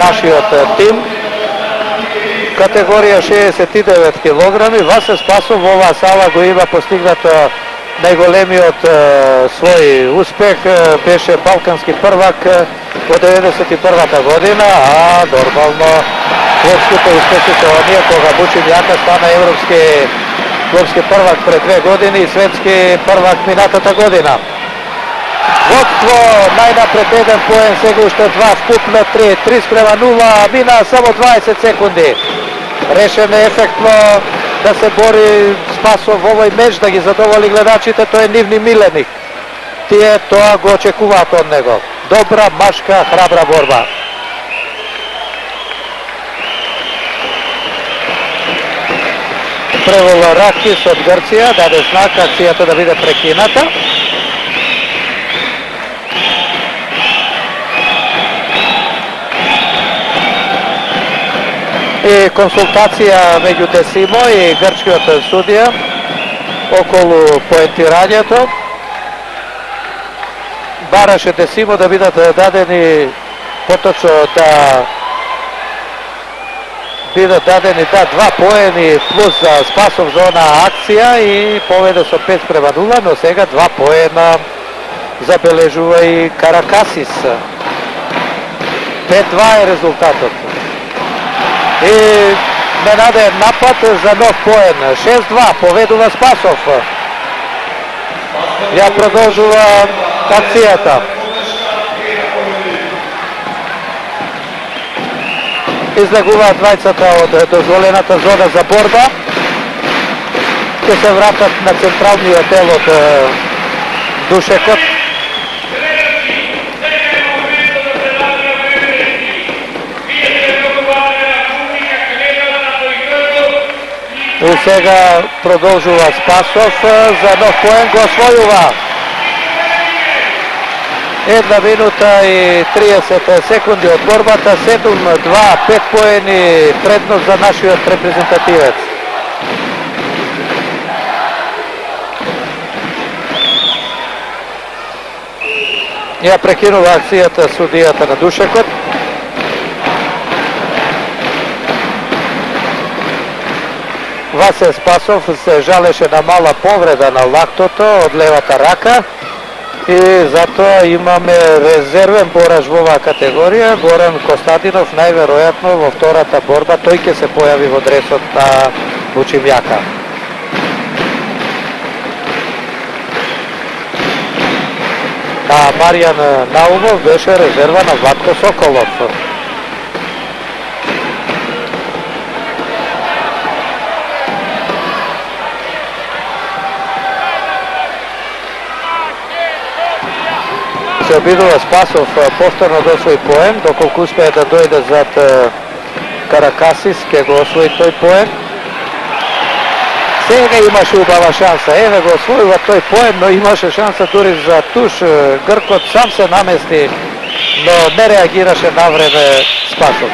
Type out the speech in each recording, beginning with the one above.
нашиот тим. Категорија 69 килограми. Васе Спасов во оваа сала го има постигнато најголемиот свој успех, беше балкански првак во 91-та година, а нормално клопските успехи се оние кога Вучим Јака стана европски клопски првак пред 2 години и светски првак минатата година. Водство најнапред 1 поен, сега уште 2 вкупно 3:0, мина само 20 секунди. Решен е ефектно да се бори Спасов во овој меч, да ги задоволи гледачите, тој е нивни миленик. Тие тоа го очекуваат од него. Добра, машка, храбра борба. Превола Ракис од Грција даде знак акцијата да биде прекината. И консултација меѓу Десимо и грчкиот судија околу поентирањето. Бараше Десимо да бидат дадени, поточно да бидат дадени 2 поени плюс за Спасов за онаа акција и поведе со 5:0, но сега 2 поена забележува и Каракасис. 5:2 е резултатот. И ненаден напад за нов поен. 6:2 поведува Спасов. Ја продолжува акцијата. Излегуваат двајцата од дозволената зона за борба. Ќе се вратат на централниот дел од душекот. И сега продолжува Спасов за нов поен, го освојува. 1 минута и 30 секунди од борбата, 7:2, 5 поени предност за нашиот репрезентативец. Ја прекинува акцијата судијата на душекот. Васе Спасов се жалеше на мала повреда на лактото од левата рака и затоа имаме резервен бораш во оваа категорија. Горан Костадинов најверојатно во втората борба тој ќе се појави во дресот на Вучим Јака. А Маријан Наумов беше резерва на Владко Соколов. Се обидува Спасов повторно да освои поен, доколку успее да дојде зад Каракасис, ќе го освои тој поен. Сега имаше убава шанса, еве го освојува тој поен, но имаше шанса дури за туш. Гркот сам се намести, но не реагираше навреме Спасов.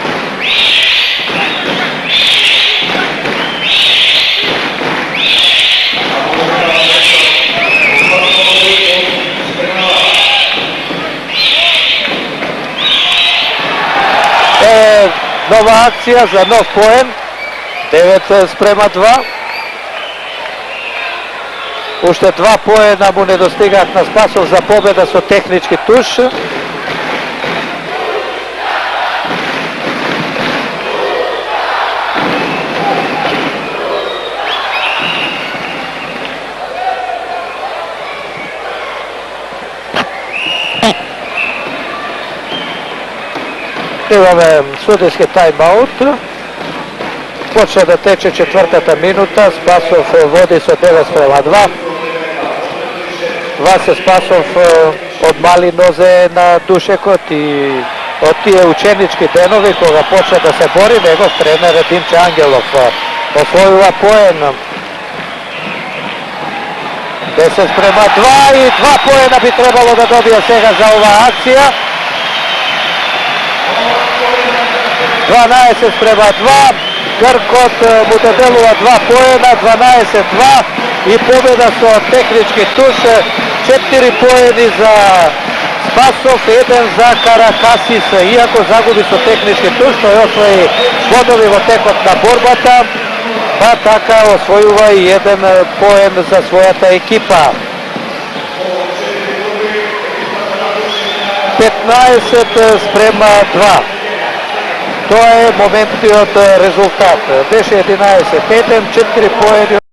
Нова акција за нов поен, 9:2. Уште 2 поена му недостигаат на Спасов за победа со технички туш. Имаме судиски тајм-аут. Почна да тече четвртата минута. Спасов води со 9:2. Васе Спасов од мали нозе на душекот и од тие ученички денови кога почна да се бори, негов тренер е Димче Ангелов. Освојува поен. 10:2 и 2 поена би требало да добија сега за оваа акција. 12:2, Гркот му доделува 2 поена, 12:2 и победа со технички туш, 4 поени за Спасов, 1 за Каракасис, иако загуби со технички туш, тој освои бодови во текот на борбата, па така освојува и 1 поен за својата екипа. 15-2. Тоа е моментниот резултат. Беше 11-5, 4 поени